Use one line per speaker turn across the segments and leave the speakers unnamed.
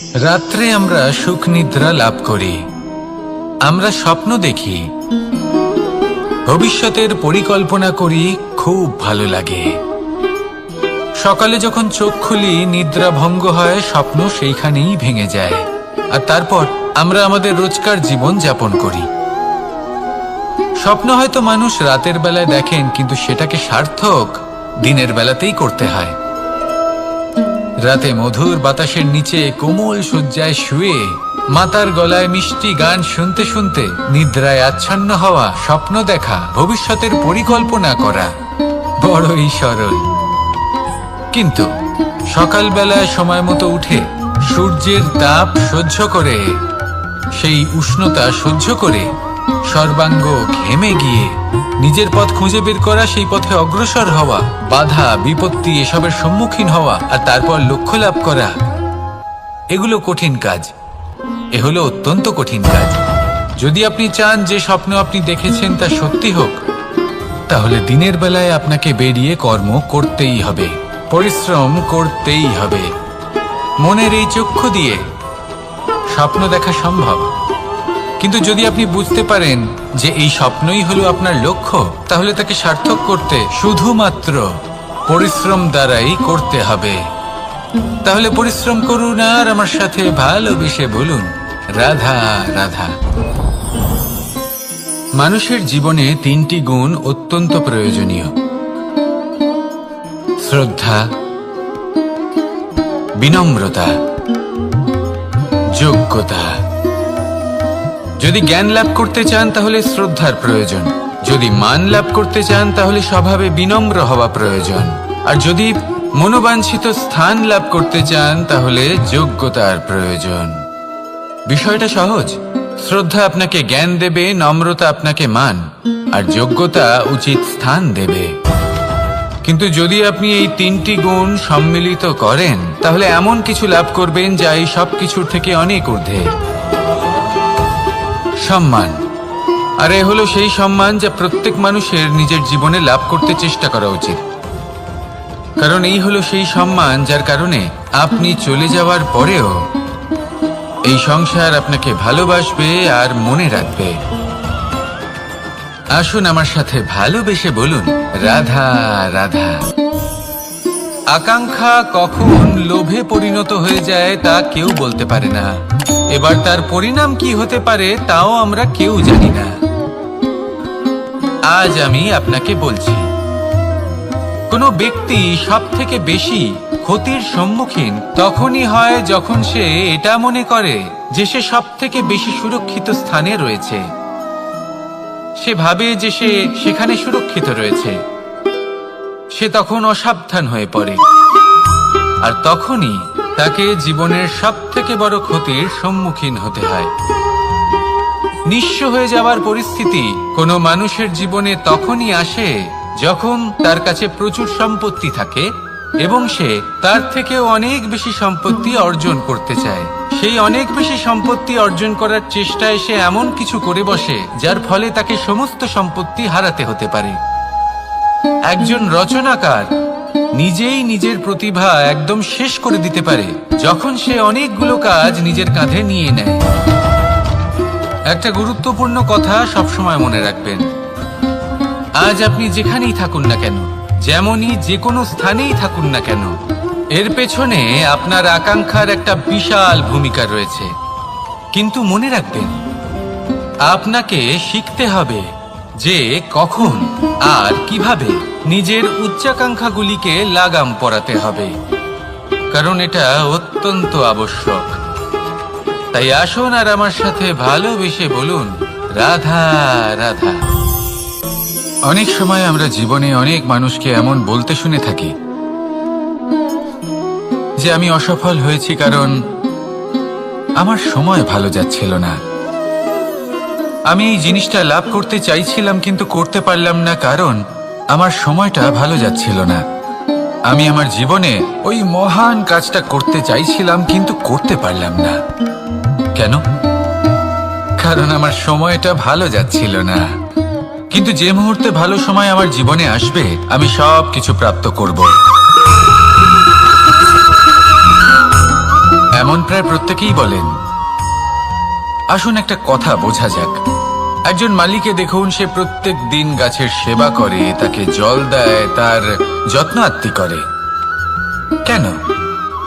রাত্রে আমরা সুখ নিদ্রা লাভ করি, আমরা স্বপ্ন দেখি, ভবিষ্যতের পরিকল্পনা করি, খুব ভালো লাগে। সকালে যখন চোখ খুলি নিদ্রা ভঙ্গ হয়, স্বপ্ন সেইখানেই ভেঙে যায়, আর তারপর আমরা আমাদের রোজকার জীবন যাপন করি। স্বপ্ন হয়তো মানুষ রাতের বেলায় দেখেন, কিন্তু সেটাকে সার্থক দিনের বেলাতেই করতে হয়। রাতে মধুর বাতাসের নিচে কোমল শয্যায় শুয়ে মাতার গলায় মিষ্টি গান শুনতে শুনতে নিদ্রায় আচ্ছন্ন হওয়া, স্বপ্ন দেখা, ভবিষ্যতের পরিকল্পনা করা বড়ই সরল। কিন্তু সকালবেলায় সময় মতো উঠে সূর্যের তাপ সহ্য করে, সেই উষ্ণতা সহ্য করে সর্বাঙ্গ ঘেমে গিয়ে নিজের পথ খুঁজে বের করা, সেই পথে অগ্রসর হওয়া, বাধা বিপত্তি এসবের সম্মুখীন হওয়া, আর তারপর লক্ষ্য লাভ করা, এগুলো কঠিন কাজ। এ হলো অত্যন্ত কঠিন কাজ। যদি আপনি চান যে স্বপ্ন আপনি দেখেছেন তা সত্যি হোক, তাহলে দিনের বেলায় আপনাকে বেরিয়ে কর্ম করতেই হবে, পরিশ্রম করতেই হবে। মনের এই চক্ষু দিয়ে স্বপ্ন দেখা সম্ভব, কিন্তু যদি আপনি বুঝতে পারেন যে এই স্বপ্নই হলো আপনার লক্ষ্য, তাহলে তাকে সার্থক করতে শুধুমাত্র পরিশ্রম দ্বারাই করতে হবে। তাহলে পরিশ্রম করুন আর আমার সাথে ভালোবেসে বলুন, রাধা রাধা। মানুষের জীবনে তিনটি গুণ অত্যন্ত প্রয়োজনীয়: শ্রদ্ধা, বিনম্রতা, যোগ্যতা। যদি জ্ঞান লাভ করতে চান তাহলে শ্রদ্ধার প্রয়োজন, যদি মান লাভ করতে চান তাহলে স্বভাবে বিনম্র হওয়া প্রয়োজন, আর যদি মনোবাঞ্ছিত স্থান লাভ করতে চান তাহলে যোগ্যতার প্রয়োজন। বিষয়টা সহজ। শ্রদ্ধা আপনাকে জ্ঞান দেবে, নম্রতা আপনাকে মান, আর যোগ্যতা উচিত স্থান দেবে। কিন্তু যদি আপনি এই তিনটি গুণ সম্মিলিত করেন, তাহলে এমন কিছু লাভ করবেন যা এই সব কিছুর থেকে অনেক ঊর্ধ্বে। সম্মান। আর এ হলো সেই সম্মান যা প্রত্যেক মানুষের নিজের জীবনে লাভ করতে চেষ্টা করা উচিত, কারণ এই হলো সেই সম্মান যার কারণে আপনি চলে যাওয়ার পরেও এই সংসার আপনাকে ভালোবাসবে আর মনে রাখবে। আসুন আমার সাথে ভালোবেসে বলুন, রাধা রাধা। আকাঙ্ক্ষা কখন লোভে পরিণত হয়ে যায় তা কেউ বলতে পারে না। এবার তার পরিণাম কি হতে পারে তাও আমরা কেউ জানি না। আজ আমি আপনাকে বলছি, কোনো ব্যক্তি সব থেকে বেশি ক্ষতির সম্মুখীন তখনই হয় যখন সে এটা মনে করে যে সে সব থেকে বেশি সুরক্ষিত স্থানে রয়েছে। সে ভাবে যে সে সেখানে সুরক্ষিত রয়েছে। সে তখন অসাবধান হয়ে পড়ে, আর তখনই তাকে জীবনের সব থেকে বড় ক্ষতির সম্মুখীন হতে হয়। নিঃস্ব হয়ে যাওয়ার পরিস্থিতি কোনো মানুষের জীবনে তখনই আসে যখন তার কাছে প্রচুর সম্পত্তি থাকে এবং সে তার থেকেও অনেক বেশি সম্পত্তি অর্জন করতে চায়। সেই অনেক বেশি সম্পত্তি অর্জন করার চেষ্টায় সে এমন কিছু করে বসে যার ফলে তাকে সমস্ত সম্পত্তি হারাতে হতে পারে। একজন রচনাকার নিজেই নিজের প্রতিভা একদম শেষ করে দিতে পারে যখন সে অনেকগুলো কাজ নিজের কাঁধে নিয়ে নেয়। একটা গুরুত্বপূর্ণ কথা সবসময় মনে রাখবেন, আজ আপনি যেখানেই থাকুন না কেন, যেমনই যে কোনো স্থানেই থাকুন না কেন, এর পেছনে আপনার আকাঙ্ক্ষার একটা বিশাল ভূমিকা রয়েছে। কিন্তু মনে রাখবেন, আপনাকে শিখতে হবে যে কখন আর কিভাবে নিজের উচ্চাকাঙ্ক্ষাগুলিকে লাগাম পরাতে হবে, কারণ এটা অত্যন্ত আবশ্যক। তাই আসুন আর আমার সাথে ভালোবেসে বলুন, রাধা রাধা। অনেক সময় আমরা জীবনে অনেক মানুষকে এমন বলতে শুনে থাকি যে আমি অসফল হয়েছি কারণ আমার সময় ভালো যাচ্ছিল না। আমি এই জিনিসটা লাভ করতে চাইছিলাম কিন্তু করতে পারলাম না কারণ আমার সময়টা ভালো যাচ্ছিল না। আমি আমার জীবনে ওই মহান কাজটা করতে চাইছিলাম কিন্তু করতে পারলাম না। কেন? কারণ আমার সময়টা ভালো যাচ্ছিল না। কিন্তু যে মুহূর্তে ভালো সময় আমার জীবনে আসবে, আমি সব কিছু প্রাপ্ত করব। এমন প্রায় প্রত্যেকেই বলেন। আসুন একটা কথা বোঝা যাক। একজন মালিকে দেখুন, সে প্রত্যেক দিন গাছের সেবা করে, তাকে জল দেয়, তার যত্ন আত্তি করে। কেন?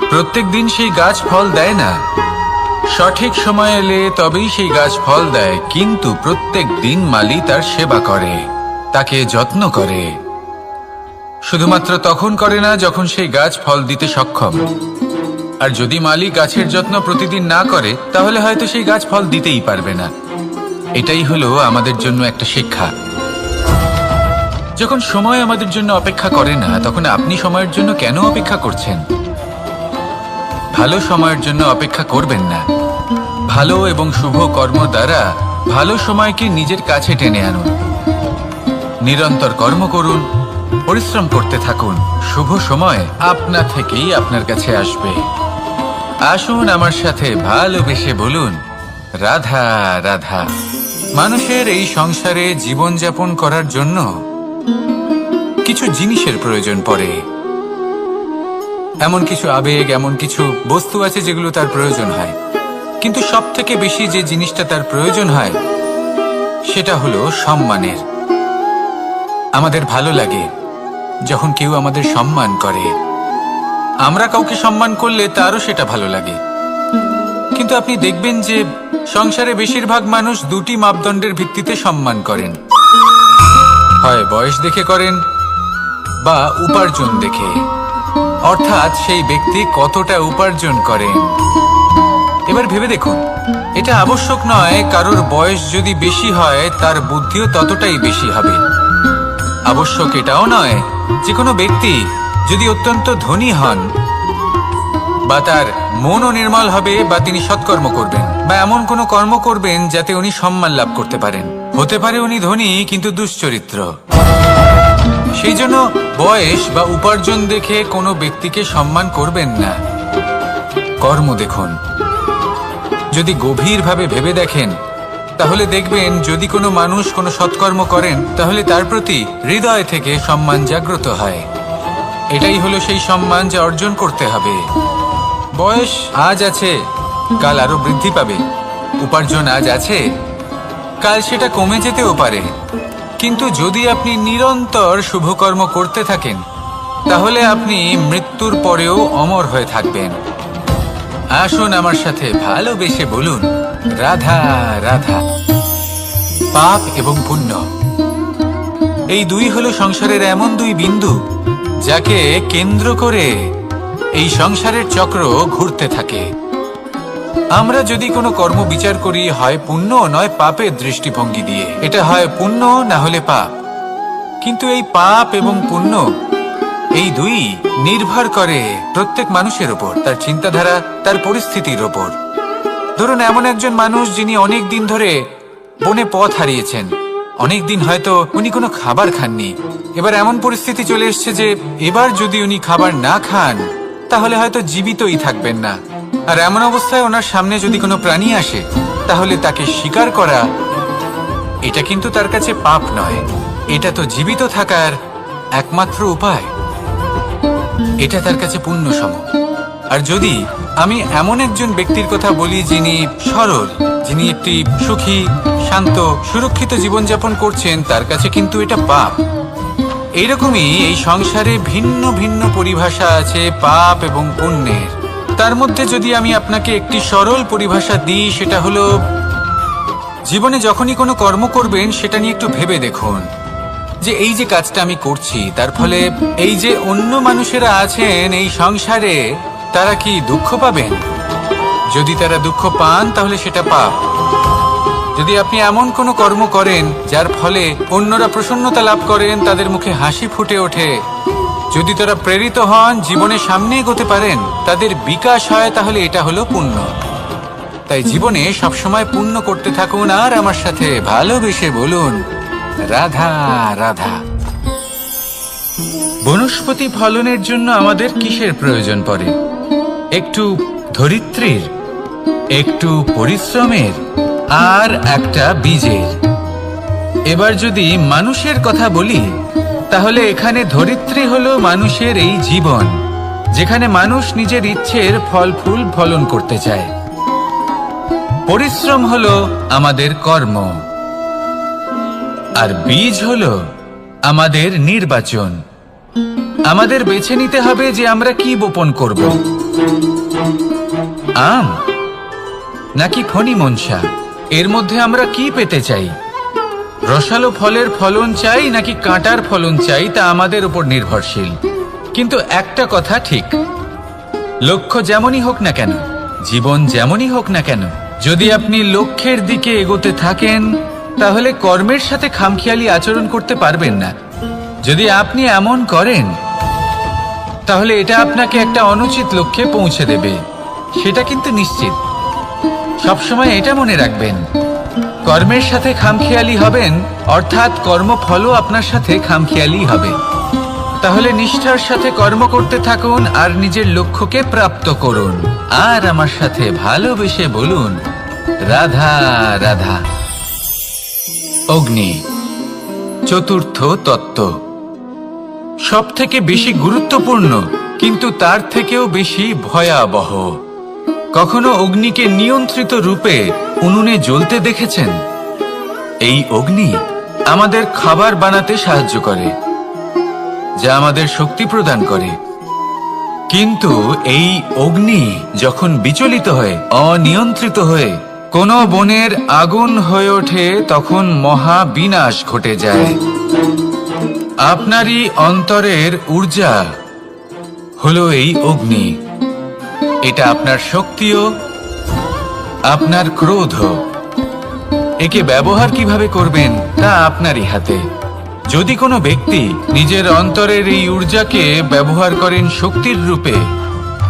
প্রত্যেক দিন সেই গাছ ফল দেয় না। সঠিক সময় এলে তবেই সেই গাছ ফল দেয়, কিন্তু প্রত্যেক দিন মালি তার সেবা করে, তাকে যত্ন করে। শুধুমাত্র তখন করে না যখন সেই গাছ ফল দিতে সক্ষম। আর যদি মালি গাছের যত্ন প্রতিদিন না করে, তাহলে হয়তো সেই গাছ ফল দিতেই পারবে না। এটাই হলো আমাদের জন্য একটা শিক্ষা। যখন সময় আমাদের জন্য অপেক্ষা করে না, তখন আপনি সময়ের জন্য কেন অপেক্ষা করছেন? ভালো সময়ের জন্য অপেক্ষা করবেন না। ভালো এবং শুভ কর্ম দ্বারা ভালো সময়কে নিজের কাছে টেনে আনুন। নিরন্তর কর্ম করুন, পরিশ্রম করতে থাকুন। শুভ সময় আপনা থেকেই আপনার কাছে আসবে। আসুন আমার সাথে ভালোবেসে বলুন, রাধা রাধা। মানুষের এই সংসারে জীবনযাপন করার জন্য কিছু জিনিসের প্রয়োজন পড়ে। এমন কিছু আবেগ, এমন কিছু বস্তু আছে যেগুলো তার প্রয়োজন হয়। কিন্তু সব থেকে বেশি যে জিনিসটা তার প্রয়োজন হয় সেটা হলো সম্মানের। আমাদের ভালো লাগে যখন কেউ আমাদের সম্মান করে। আমরা কাউকে সম্মান করলে তারও সেটা ভালো লাগে। কিন্তু আপনি দেখবেন যে সংসারে বেশিরভাগ মানুষ দুটি মাপদণ্ডের ভিত্তিতে সম্মান করেন। হয় বয়স দেখে করেন বা উপার্জন দেখে, অর্থাৎ সেই ব্যক্তি কতটা উপার্জন করেন। এবার ভেবে দেখুন, এটা আবশ্যক নয় কারোর বয়স যদি বেশি হয় তার বুদ্ধিও ততটাই বেশি হবে। আবশ্যক এটাও নয় যে কোনো ব্যক্তি যদি অত্যন্ত ধনী হন বা তার মনও নির্মল হবে বা তিনি সৎকর্ম করবেন বা এমন কোনো কর্ম করবেন যাতে উনি সম্মান লাভ করতে পারেন। হতে পারে উনি ধনী কিন্তু দুশ্চরিত্র। সেই জন্য বয়স বা উপার্জন দেখে কোনো ব্যক্তিকে সম্মান করবেন না। কর্ম দেখুন। যদি গভীরভাবে ভেবে দেখেন তাহলে দেখবেন যদি কোনো মানুষ কোনো সৎকর্ম করেন তাহলে তার প্রতি হৃদয় থেকে সম্মান জাগ্রত হয়। এটাই হলো সেই সম্মান যা অর্জন করতে হবে। বয়স আজ আছে, কাল আরো বৃদ্ধি পাবে। উপার্জন আজ আছে, কাল সেটা কমে যেতেও পারে। কিন্তু যদি আপনি নিরন্তর শুভকর্ম করতে থাকেন তাহলে আপনি মৃত্যুর পরেও অমর হয়ে থাকবেন। আসুন আমার সাথে ভালোবেসে বলুন, রাধা রাধা। পাপ এবং পুণ্য, এই দুই হলো সংসারের এমন দুই বিন্দু যাকে কেন্দ্র করে এই সংসারের চক্র ঘুরতে থাকে। আমরা যদি কোনো কর্ম বিচার করি, হয় পুণ্য নয় পাপের দৃষ্টিভঙ্গি দিয়ে, এটা হয় পুণ্য না হলে পাপ। কিন্তু এই পাপ এবং পুণ্য এই দুই নির্ভর করে প্রত্যেক মানুষের ওপর, তার চিন্তাধারা, তার পরিস্থিতির ওপর। ধরুন এমন একজন মানুষ যিনি অনেক দিন ধরে বনে পথ হারিয়েছেন, অনেক দিন হয়তো উনি কোনো খাবার খাননি। এবার এমন পরিস্থিতি চলে এসছে যে এবার যদি উনি খাবার না খান তাহলে হয়তো জীবিতই থাকবেন না। আর এমন অবস্থায় ওনার সামনে যদি কোনো প্রাণী আসে তাহলে তাকে শিকার করা, এটা কিন্তু তার কাছে পাপ নয়। এটা তো জীবিত থাকার একমাত্র উপায়। এটা তার কাছে পুণ্য সম। আর যদি আমি এমন একজন ব্যক্তির কথা বলি যিনি সরল, যিনি একটি সুখী, শান্ত, সুরক্ষিত জীবনযাপন করছেন, তার কাছে কিন্তু এটা পাপ। এইরকমই এই সংসারে ভিন্ন ভিন্ন পরিভাষা আছে পাপ এবং পুণ্যের। তার মধ্যে যদি আমি আপনাকে একটি সরল পরিভাষা দিই, সেটা হলো জীবনে যখনই কোনো কর্ম করবেন সেটা নিয়ে একটু ভেবে দেখুন যে এই যে কাজটা আমি করছি তার ফলে এই যে অন্য মানুষেরা আছেন এই সংসারে, তারা কি দুঃখ পাবেন? যদি তারা দুঃখ পান তাহলে সেটা পাপ। যদি আপনি এমন কোনো কর্ম করেন যার ফলে অন্যরা প্রসন্নতা লাভ করেন, তাদের মুখে হাসি ফুটে ওঠে, যদি তারা প্রেরিত হন, জীবনে সামনে এগোতে পারেন, তাদের বিকাশ হয়, তাহলে এটা হলো পুণ্য। তাই জীবনে সবসময় পুণ্য করতে থাকুন আর আমার সাথে ভালোবেসে বলুন, রাধা রাধা। বনস্পতি ফলনের জন্য আমাদের কিসের প্রয়োজন পড়ে? একটু ধরিত্রীর, একটু পরিশ্রমের আর একটা বীজের। এবার যদি মানুষের কথা বলি তাহলে এখানে ধরিত্রী হলো মানুষের এই জীবন, যেখানে মানুষ নিজের ইচ্ছের ফল ফুল ফলন করতে চায়। পরিশ্রম হলো আমাদের কর্ম, আর বীজ হলো আমাদের নির্বাচন। আমাদের বেছে নিতে হবে যে আমরা কি বপন করব, আম নাকি ফণি মনসা। এর মধ্যে আমরা কি পেতে চাই? রসালো ফলের ফলন চাই নাকি কাঁটার ফলন চাই, তা আমাদের উপর নির্ভরশীল। কিন্তু একটা কথা ঠিক, লক্ষ্য যেমনই হোক না কেন, জীবন যেমনই হোক না কেন, যদি আপনি লক্ষ্যের দিকে এগোতে থাকেন তাহলে কর্মের সাথে খামখেয়ালি আচরণ করতে পারবেন না। যদি আপনি এমন করেন তাহলে এটা আপনাকে একটা অনুচিত লক্ষ্যে পৌঁছে দেবে, সেটা কিন্তু নিশ্চিত। সবসময় এটা মনে রাখবেন, কর্মের সাথে খামখেয়ালি হবেন অর্থাৎ কর্মফলও আপনার সাথে খামখেয়ালি হবে। তাহলে নিষ্ঠার সাথে কর্ম করতে থাকুন আর নিজের লক্ষ্যকে প্রাপ্ত করুন। আর আমার সাথে ভালোবেসে বলুন, রাধা রাধা। অগ্নি, চতুর্থ তত্ত্ব, সব থেকে বেশি গুরুত্বপূর্ণ কিন্তু তার থেকেও বেশি ভয়াবহ। কখনো অগ্নিকে নিয়ন্ত্রিত রূপে উনুনে জ্বলতে দেখেছেন? এই অগ্নি আমাদের খাবার বানাতে সাহায্য করে, যা আমাদের শক্তি প্রদান করে। কিন্তু এই অগ্নি যখন বিচলিত হয়ে, অনিয়ন্ত্রিত হয়ে কোনো বনের আগুন হয়ে ওঠে, তখন মহা বিনাশ ঘটে যায়। আপনারই অন্তরের ঊর্জা হলো এই অগ্নি। এটা আপনার শক্তিও, আপনার ক্রোধও। একে ব্যবহার কিভাবে করবেন তা আপনারই হাতে। যদি কোনো ব্যক্তি নিজের অন্তরের এই ঊর্জাকে ব্যবহার করেন শক্তির রূপে,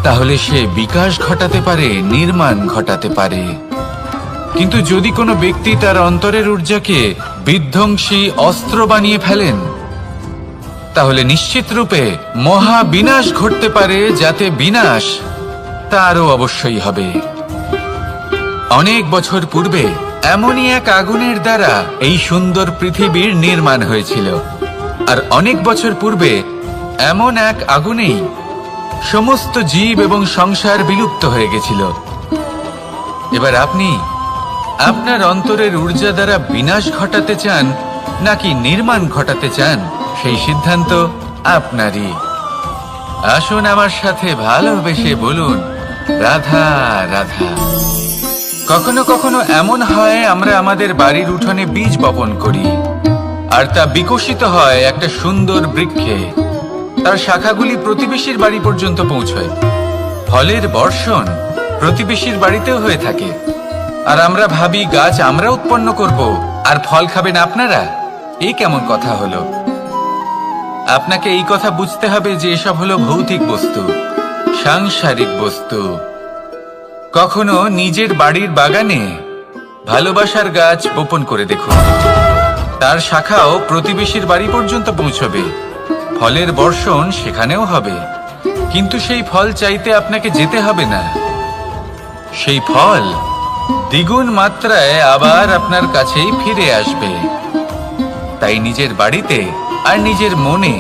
তাহলে সে বিকাশ ঘটাতে পারে, নির্মাণ ঘটাতে পারে। কিন্তু যদি কোনো ব্যক্তি তার অন্তরের ঊর্জাকে বিধ্বংসী অস্ত্র বানিয়ে ফেলেন, তাহলে নিশ্চিত রূপে মহা বিনাশ ঘটতে পারে, যাতে বিনাশ তারও অবশ্যই হবে। অনেক বছর পূর্বে এমনই এক আগুনের দ্বারা এই সুন্দর পৃথিবীর নির্মাণ হয়েছিল। আর অনেক বছর পূর্বে এমন এক আগুনেই সমস্ত জীব এবং সংসার বিলুপ্ত হয়ে গেছিল। এবার আপনি আপনার অন্তরের ঊর্জা দ্বারা বিনাশ ঘটাতে চান নাকি নির্মাণ ঘটাতে চান, সেই সিদ্ধান্ত আপনারই। আসুন আমার সাথে ভালোবেসে বলুন, রাধা রাধা। কখনো কখনো এমন হয়, আমরা আমাদের বাড়ির উঠোনে বীজ বপন করি আর তা বিকশিত হয় একটা সুন্দর বৃক্ষে। তার শাখাগুলি প্রতিবেশীর বাড়ি পর্যন্ত পৌঁছয়। ফলের বর্ষণ প্রতিবেশীর বাড়িতেও হয়ে থাকে। আর আমরা ভাবি গাছ আমরা উৎপন্ন করব আর ফল খাবেন আপনারা। এই কেমন কথা হলো? আপনাকে এই কথা বুঝতে হবে যে এসব হলো ভৌতিক বস্তু, সাংসারিক বস্তু। কখনো নিজের বাড়ির বাগানে ভালোবাসার গাছ বপন করে দেখুন। তার শাখাও প্রতিবেশীর বাড়ি পর্যন্ত পৌঁছবে, ফলের বর্ষণ সেখানেও হবে। কিন্তু সেই ফল চাইতে আপনাকে যেতে হবে না, সেই ফল দ্বিগুণ মাত্রায় আবার আপনার কাছেই ফিরে আসবে। তাই নিজের বাড়িতে আর নিজের মনে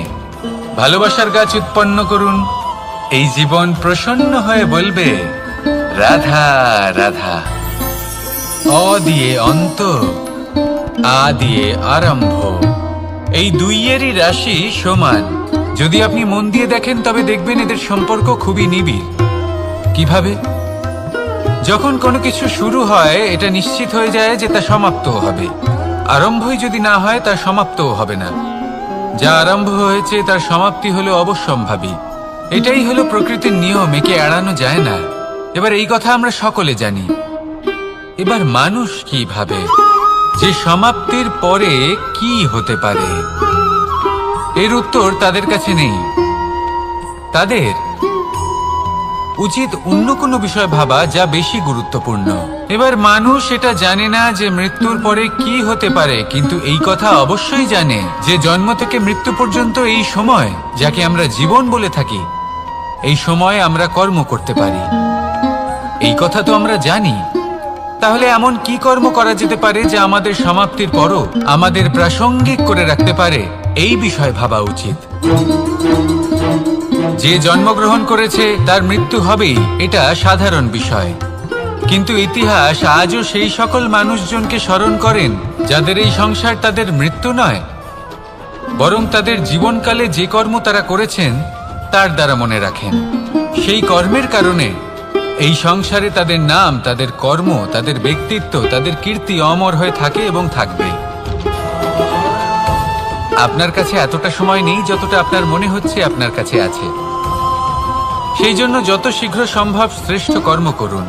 ভালোবাসার গাছ উৎপন্ন করুন। এই জীবন প্রসন্ন হয়ে বলবে, রাধা রাধা। অ দিয়ে অন্ত, আ দিয়ে আরম্ভ, এই দুইয়েরই রাশি সমান। যদি আপনি মন দিয়ে দেখেন তবে দেখবেন এদের সম্পর্ক খুবই নিবিড়। কিভাবে? যখন কোনো কিছু শুরু হয় এটা নিশ্চিত হয়ে যায় যে তা সমাপ্তও হবে। আরম্ভই যদি না হয় তা সমাপ্তও হবে না। যা আরম্ভ হয়েছে তার সমাপ্তি হলো অবশ্যম্ভাবী। এটাই হলো প্রকৃতির নিয়ম, একে এড়ানো যায় না। এবার এই কথা আমরা সকলে জানি। এবার মানুষ কি ভাবে যে সমাপ্তির পরে কি হতে পারে, এর উত্তর তাদের কাছে নেই। তাদের উচিত অন্য কোনো বিষয় ভাবা যা বেশি গুরুত্বপূর্ণ। এবার মানুষ এটা জানে না যে মৃত্যুর পরে কি হতে পারে, কিন্তু এই কথা অবশ্যই জানে যে জন্ম থেকে মৃত্যু পর্যন্ত এই সময়, যাকে আমরা জীবন বলে থাকি, এই সময় আমরা কর্ম করতে পারি। এই কথা তো আমরা জানি। তাহলে এমন কি কর্ম করা যেতে পারে যা আমাদের সমাপ্তির পরও আমাদের প্রাসঙ্গিক করে রাখতে পারে? এই বিষয়ে ভাবা উচিত। যে জন্মগ্রহণ করেছে তার মৃত্যু হবেই, এটা সাধারণ বিষয়। কিন্তু ইতিহাস আজও সেই সকল মানুষজনকে স্মরণ করেন যাদের এই সংসার তাদের মৃত্যু নয়, বরং তাদের জীবনকালে যে কর্ম তারা করেছেন তার দ্বারা মনে রাখেন। সেই কর্মের কারণে এই সংসারে তাদের নাম, তাদের কর্ম, তাদের ব্যক্তিত্ব, তাদের কীর্তি অমর হয়ে থাকে এবং থাকবে। আপনার কাছে এতটা সময় নেই যতটা আপনার মনে হচ্ছে আপনার কাছে আছে। সেই জন্য যত শীঘ্র সম্ভব শ্রেষ্ঠ কর্ম করুন,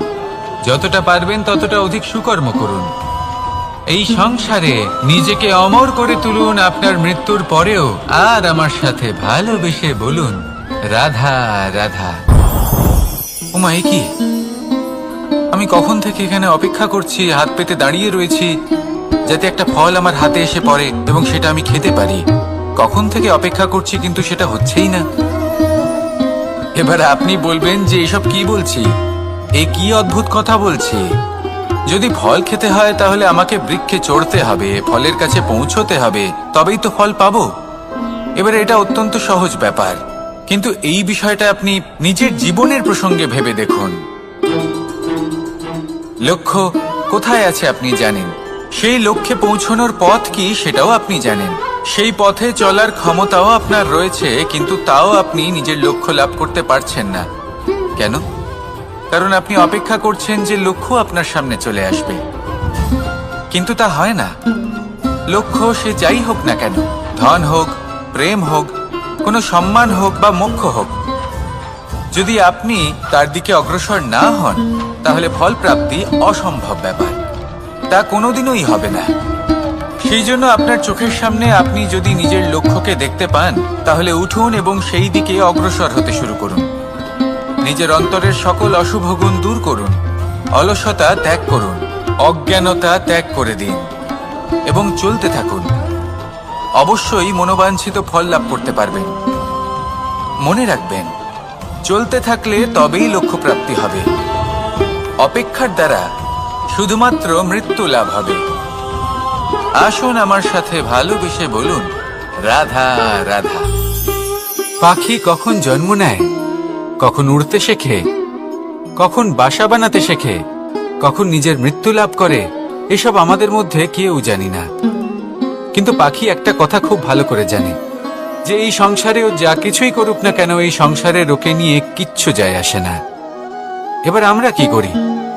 যতটা পারবেন ততটা অধিক সুকর্ম করুন। এই সংসারে নিজেকে অমর করে তুলুন আপনার মৃত্যুর পরেও, আর আমার সাথে ভালোবেসে বলুন রাধা রাধা। ওমা, এ কি? আমি কখন থেকে এখানে অপেক্ষা করছি, হাত পেতে দাঁড়িয়ে রয়েছি যাতে একটা ফল আমার হাতে এসে পড়ে এবং সেটা আমি খেতে পারি। কখন থেকে অপেক্ষা করছি, কিন্তু সেটা হচ্ছেই না। এবার আপনি বলবেন যে এসব কি বলছি, এ কি অদ্ভুত কথা বলছি। যদি ফল খেতে হয় তাহলে আমাকে বৃক্ষে চড়তে হবে, ফলের কাছে পৌঁছতে হবে, তবেই তো ফল পাবো। এবারে এটা অত্যন্ত সহজ ব্যাপার, কিন্তু এই বিষয়টা আপনি নিজের জীবনের প্রসঙ্গে ভেবে দেখুন। লক্ষ্য কোথায় আছে আপনি জানেন, সেই লক্ষ্যে পৌঁছানোর পথ কি সেটাও আপনি জানেন, সেই পথে চলার ক্ষমতাও আপনার রয়েছে, কিন্তু তাও আপনি নিজের লক্ষ্য লাভ করতে পারছেন না। কেন? কারণ আপনি অপেক্ষা করছেন যে লক্ষ্য আপনার সামনে চলে আসবে, কিন্তু তা হয় না। লক্ষ্য সে যাই হোক না কেন, ধন হোক, প্রেম হোক, কোনো সম্মান হোক বা মোক্ষ হোক, যদি আপনি তার দিকে অগ্রসর না হন তাহলে ফল প্রাপ্তি অসম্ভব ব্যাপার, তা কোনোদিনই হবে না। সেই জন্য আপনার চোখের সামনে আপনি যদি নিজের লক্ষ্যকে দেখতে পান তাহলে উঠুন এবং সেই দিকে অগ্রসর হতে শুরু করুন। নিজের অন্তরের সকল অশুভ গুণ দূর করুন, অলসতা ত্যাগ করুন, অজ্ঞানতা ত্যাগ করে দিন এবং চলতে থাকুন। অবশ্যই মনোবাঞ্ছিত ফল লাভ করতে পারবেন। মনে রাখবেন, চলতে থাকলে তবেই লক্ষ্য প্রাপ্তি হবে। অপেক্ষার দ্বারা শুধুমাত্র মৃত্যু লাভ হবে। আসুন আমার সাথে ভালোবেসে বলুন রাধা রাধা। পাখি কখন জন্ম নেয়, কখন উড়তে শেখে, কখন বাসা বানাতে শেখে, কখন নিজের মৃত্যু লাভ করে, এসব আমাদের মধ্যে কেউ জানি না। কিন্তু পাখি একটা কথা খুব ভালো করে জানে, যে এই সংসারেও যা কিছুই করুক না কেন, এই সংসারের ওকে নিয়ে কিচ্ছু যায় আসে না। এবার আমরা কি করি?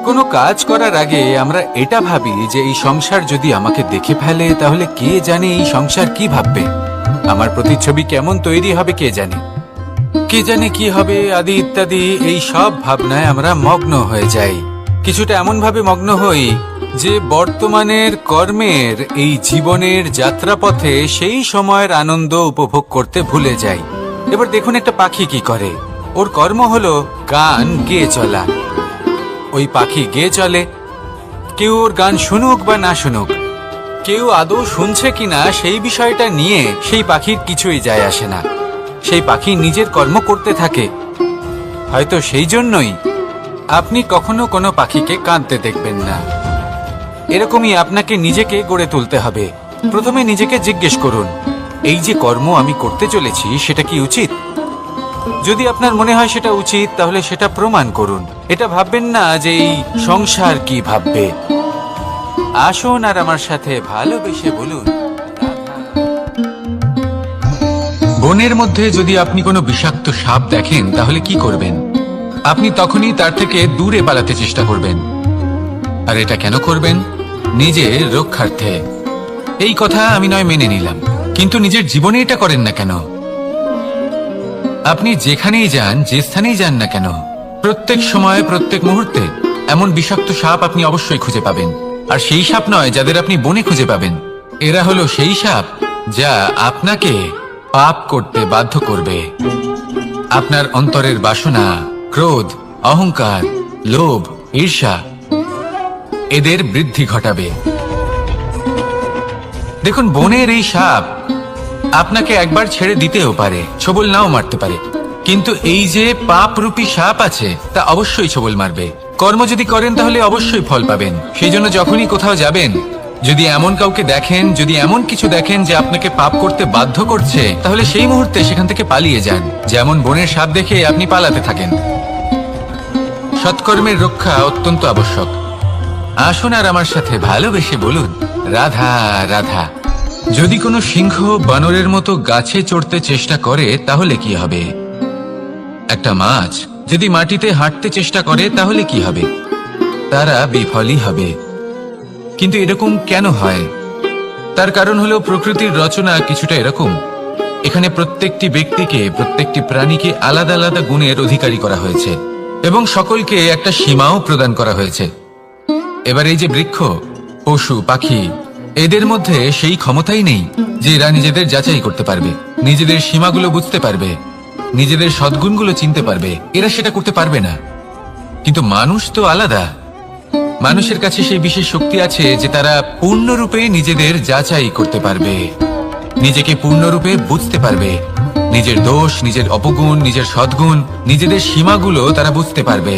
কোনো কাজ করার আগে আমরা এটা ভাবি যে এই সংসার যদি আমাকে দেখে ফেলে তাহলে কে জানে এই সংসার কি ভাববে, আমার প্রতিচ্ছবি কেমন তৈরি হবে কে জানে, কে জানে কি হবে আদি ইত্যাদি। এই সব ভাবনায় আমরা মগ্ন হয়ে যাই। কিছুটা এমন ভাবে মগ্ন হই যে বর্তমানের কর্মের এই জীবনের যাত্রাপথে সেই সময়ের আনন্দ উপভোগ করতে ভুলে যাই। এবার দেখুন একটা পাখি কি করে, ওর কর্ম হলো গান গেয়ে চলা। ওই পাখি গেয়ে চলে, কেউ ওর গান শুনুক বা না শুনুক, কেউ আদৌ শুনছে কিনা সেই বিষয়টা নিয়ে সেই পাখির কিছুই যায় আসে না। সেই পাখি নিজের কর্ম করতে থাকে। হয়তো সেই জন্যই আপনি কখনো কোনো পাখিকে কাঁদতে দেখবেন না। এরকমই আপনাকে নিজেকে গড়ে তুলতে হবে। প্রথমে নিজেকে জিজ্ঞেস করুন, এই যে কর্ম আমি করতে চলেছি সেটা কি উচিত? যদি আপনার মনে হয় সেটা উচিত তাহলে সেটা প্রমাণ করুন। এটা ভাববেন না যে এই সংসার কি ভাববে। আসুন আর আমার সাথে ভালোবেসে বলুন বনের মধ্যে যদি আপনি কোনো বিষাক্ত সাপ দেখেন তাহলে কি করবেন? আপনি তখনই তার থেকে দূরে পালাতে চেষ্টা করবেন। আর এটা কেন করবেন? নিজের রক্ষার্থে। এই কথা আমি নয় মেনে নিলাম, কিন্তু নিজের জীবনে এটা করেন না কেন? আপনি যেখানেই যান, যে স্থানেই যান না কেন, প্রত্যেক সময় প্রত্যেক মুহূর্তে এমন বিষাক্ত সাপ আপনি অবশ্যই খুঁজে পাবেন। আর সেই সাপ নয় যাদের আপনি বনে খুঁজে পাবেন, এরা হলো সেই সাপ যা আপনাকে পাপ করতে বাধ্য করবে। আপনার অন্তরের বাসনা, ক্রোধ, অহংকার, লোভ, ঈর্ষা এদের বৃদ্ধি ঘটাবে। দেখুন, বনের এই সাপ আপনাকে একবার ছেড়ে দিতেও পারে, ছোবল নাও মারতে পারে, কিন্তু এই যে পাপরূপী সাপ আছে তা অবশ্যই ছোবল মারবে। কর্ম যদি করেন তাহলে অবশ্যই ফল পাবেন। সেই জন্য যখনই কোথাও যাবেন যদি এমন কাউকে দেখেন, যদি এমন কিছু দেখেন যে আপনাকে পাপ করতে বাধ্য করছে, তাহলে সেই মুহূর্তে সেখান থেকে পালিয়ে যান। যেমন বনের সাপ দেখে আপনি পালাতে থাকেন। সৎকর্মের রক্ষা অত্যন্ত আবশ্যক। আসুন আর আমার সাথে ভালোবেসে বলুন, রাধা রাধা। যদি কোনো সিংহ বানরের মতো গাছে চড়তে চেষ্টা করে তাহলে কি হবে? একটা মাছ যদি মাটিতে হাঁটতে চেষ্টা করে তাহলে কি হবে? তারা বিফলই হবে। কিন্তু এরকম কেন হয়? তার কারণ হলো প্রকৃতির রচনা কিছুটা এরকম। এখানে প্রত্যেকটি ব্যক্তিকে, প্রত্যেকটি প্রাণীকে আলাদা আলাদা গুণের অধিকারী করা হয়েছে এবং সকলকে একটা সীমাও প্রদান করা হয়েছে। এবার এই যে বৃক্ষ, পশু, পাখি, এদের মধ্যে সেই ক্ষমতাই নেই যে এরা নিজেদের যাচাই করতে পারবে, নিজেদের সীমাগুলো বুঝতে পারবে, নিজেদের সদ্গুণগুলো চিনতে পারবে। এরা সেটা করতে পারবে না। কিন্তু মানুষ তো আলাদা। মানুষের কাছে সেই বিশেষ শক্তি আছে যে তারা পূর্ণরূপে নিজেদের যাচাই করতে পারবে, নিজেকে পূর্ণরূপে বুঝতে পারবে, নিজের দোষ, নিজের অপগুণ, নিজের সদ্গুণ, নিজেদের সীমাগুলো তারা বুঝতে পারবে।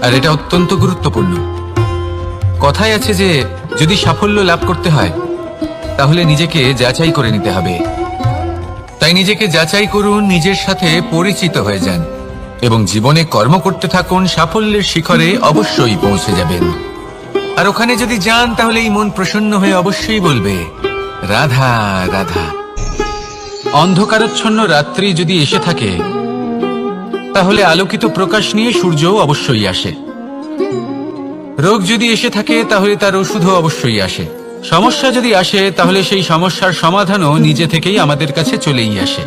আর এটা অত্যন্ত গুরুত্বপূর্ণ। কথায় আছে যে যদি সাফল্য লাভ করতে হয় তাহলে নিজেকে যাচাই করে নিতে হবে। তাই নিজেকে যাচাই করুন, নিজের সাথে পরিচিত হয়ে যান এবং জীবনে কর্ম করতে থাকুন। সাফল্যের শিখরে অবশ্যই পৌঁছে যাবেন। আর ওখানে যদি যান তাহলে এই মন প্রসন্ন হয়ে অবশ্যই বলবে, রাধা রাধা। অন্ধকারাচ্ছন্ন রাত্রি যদি এসে থাকে তাহলে আলোকিত প্রকাশ নিয়ে সূর্যও অবশ্যই আসে। রোগ যদি এসে থাকে তাহলে তার ওষুধও অবশ্যই আসে। সমস্যা যদি আসে তাহলে সেই সমস্যার সমাধানও নিজে থেকেই আমাদের কাছে চলেই আসে।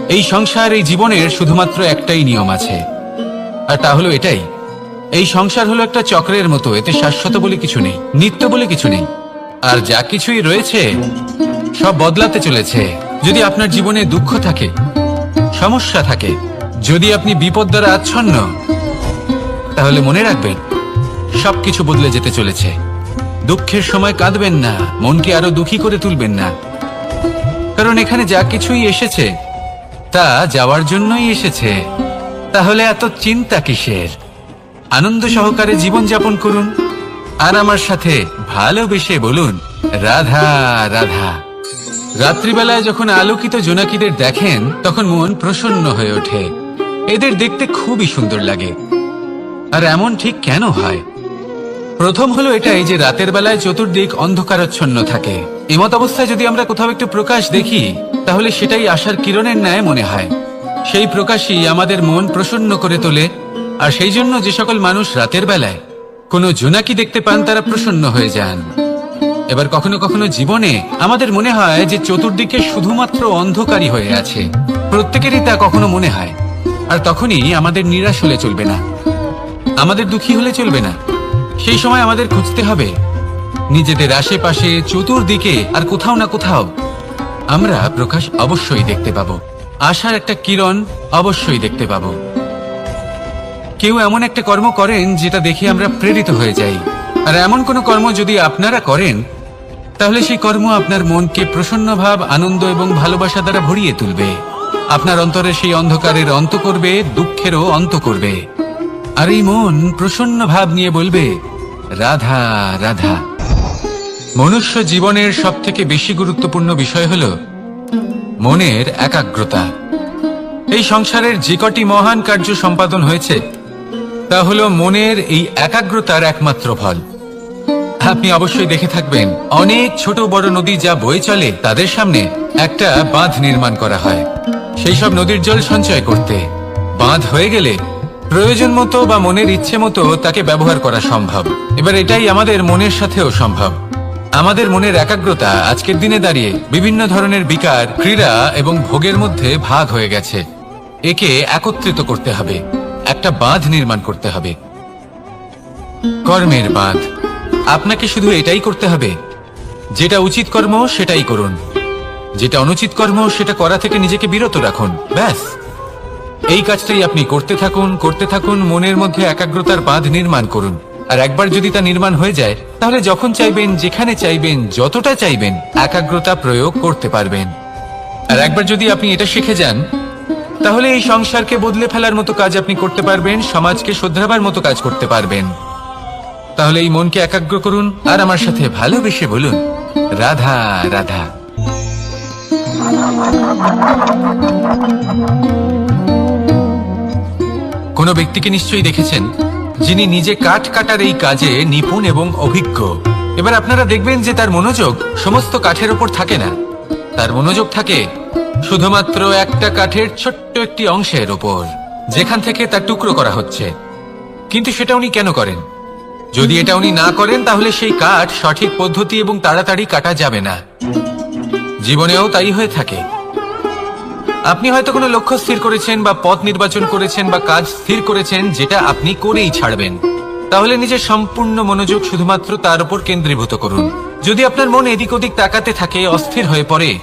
এই সংসার, এই জীবনের শুধুমাত্র একটাই নিয়ম আছে, আর তা হলো এটাই, এই সংসার হলো একটা চক্রের মতো। এতে শাশ্বত বলে কিছু নেই, নিত্য বলে কিছু নেই। আর যা কিছুই রয়েছে সব বদলাতে চলেছে। যদি আপনার জীবনে দুঃখ থাকে, সমস্যা থাকে, যদি আপনি বিপদ দ্বারা আচ্ছন্ন, তাহলে মনে রাখবেন সবকিছু বদলে যেতে চলেছে। দুঃখের সময় কাঁদবেন না, মনকে আরো দুঃখী করে তুলবেন না, কারণ এখানে যা কিছুই এসেছে তা যাওয়ার জন্যই এসেছে। তাহলে এত চিন্তা কিসের? আনন্দ সহকারে জীবন যাপন করুন আর আমার সাথে ভালোবেসে বলুন, রাধা রাধা। রাত্রিবেলায় যখন আলোকিত জোনাকিদের দেখেন তখন মন প্রসন্ন হয়ে ওঠে। এদের দেখতে খুবই সুন্দর লাগে। আর এমন ঠিক কেন হয়? প্রথম হলো এটাই যে রাতের বেলায় চতুর্দিক অন্ধকারাচ্ছন্ন থাকে। এমত অবস্থায় যদি আমরা কোথাও একটু প্রকাশ দেখি তাহলে সেটাই আশার কিরণের ন্যায় মনে হয়। সেই প্রকাশই আমাদের মন প্রসন্ন করে তোলে। আর সেই জন্য যে সকল মানুষ রাতের বেলায় কোনো জোনাকি দেখতে পান তারা প্রসন্ন হয়ে যান। এবার কখনো কখনো জীবনে আমাদের মনে হয় যে চতুর্দিকে শুধুমাত্র অন্ধকারই হয়ে আছে। প্রত্যেকেরই তা কখনো মনে হয়। আর তখনই আমাদের নিরাশ হলে চলবে না, আমাদের দুঃখী হলে চলবে না। সেই সময় আমাদের খুঁজতে হবে নিজেদের আশেপাশে, চতুর্দিকে, আর কোথাও না কোথাও আমরা প্রকাশ অবশ্যই দেখতে পাবো। আশার একটা কিরণ অবশ্যই দেখতে পাবো। কেউ এমন একটা কর্ম করেন যেটা দেখে আমরা প্রেরিত হয়ে যাই। আর এমন কোনো কর্ম যদি আপনারা করেন তাহলে সেই কর্ম আপনার মনকে প্রসন্ন ভাব, আনন্দ এবং ভালোবাসা দ্বারা ভরিয়ে তুলবে। আপনার অন্তরে সেই অন্ধকারের অন্ত করবে, দুঃখেরও অন্ত করবে। আর এই মন প্রসন্ন ভাব নিয়ে বলবে, রাধা রাধা। মনুষ্য জীবনের সবথেকে বেশি গুরুত্বপূর্ণ বিষয় হলো মনের একাগ্রতা। এই সংসারের যে কটি মহান কার্য সম্পাদন হয়েছে তা হলো মনের এই একাগ্রতার একমাত্র ফল। আপনি অবশ্যই দেখে থাকবেন অনেক ছোট বড় নদী যা বয়ে চলে তাদের সামনে একটা বাঁধ নির্মাণ করা হয় সেই সব নদীর জল সঞ্চয় করতে। বাঁধ হয়ে গেলে প্রয়োজন মতো বা মনের ইচ্ছে মতো তাকে ব্যবহার করা সম্ভব। এবার এটাই আমাদের মনের সাথেও সম্ভব। আমাদের মনের একাগ্রতা আজকের দিনে দাঁড়িয়ে বিভিন্ন ধরনের বিকার, ক্রীড়া এবং ভোগের মধ্যে ভাগ হয়ে গেছে। একে একত্রিত করতে হবে, একটা বাঁধ নির্মাণ করতে হবে, কর্মের বাঁধ। আপনাকে শুধু এটাই করতে হবে, যেটা উচিত কর্ম সেটাই করুন, যেটা অনুচিত কর্ম সেটা করা থেকে নিজেকে বিরত রাখুন। ব্যাস, এই কাজটাই আপনি করতে থাকুন, করতে থাকুন। মনের মধ্যে একাগ্রতার বাঁধ নির্মাণ করুন। আর একবার যদি তা নির্মাণ হয়ে যায় তাহলে যখন চাইবেন, যেখানে চাইবেন, যতটা চাইবেন একাগ্রতা প্রয়োগ করতে পারবেন। আর একবার যদি আপনি এটা শিখে যান তাহলে এই সংসারকে বদলে ফেলার মতো কাজ আপনি করতে পারবেন, সমাজকে শোধরাবার মতো কাজ করতে পারবেন। তাহলে এই মনকে একাগ্র করুন আর আমার সাথে ভালোবেসে বলুন, রাধা রাধা। কোনো ব্যক্তিকে নিশ্চয়ই দেখেছেন যিনি নিজে কাঠ কাটার এই কাজে নিপুণ এবং অভিজ্ঞ। এবার আপনারা দেখবেন যে তার মনোযোগ সমস্ত কাঠের উপর থাকে না, তার মনোযোগ থাকে শুধুমাত্র একটা কাঠের ছোট্ট একটি অংশের ওপর, যেখান থেকে তার টুকরো করা হচ্ছে। কিন্তু সেটা উনি কেন করেন? যদি এটা উনি না করেন তাহলে সেই কাঠ সঠিক পদ্ধতি এবং তাড়াতাড়ি কাটা যাবে না। জীবনেও তাই হয়ে থাকে। আপনি হয়তো কোনো লক্ষ্য স্থির করেছেন বা পথ নির্বাচন করেছেন বা কাজ স্থির করেছেন যেটা আপনি করেই ছাড়বেন। তাহলে নিজের সম্পূর্ণ মনোযোগ শুধুমাত্র তার উপর কেন্দ্রীভূত করুন। যদি আপনার মন এদিক ওদিক তাকাতে থাকে, অস্থির হয়ে পড়ে,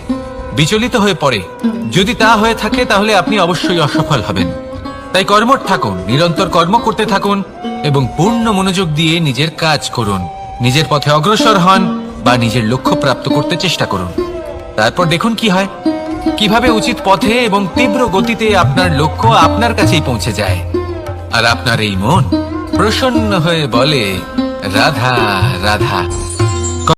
বিচলিত হয়ে পড়ে, যদি তা হয়ে থাকে তাহলে আপনি অবশ্যই অসফল হবেন। তাই কর্মঠ থাকুন, নিরন্তর কর্ম করতে থাকুন এবং পূর্ণ মনোযোগ দিয়ে নিজের কাজ করুন। নিজের পথে অগ্রসর হন বা নিজের লক্ষ্য প্রাপ্ত করতে চেষ্টা করুন। তারপর দেখুন কি হয়, কিভাবে উচিত পথে এবং তীব্র গতিতে আপনার লক্ষ্য আপনার কাছেই পৌঁছে যায়। আর আপনার এই মন প্রসন্ন হয়ে বলে, রাধা রাধা।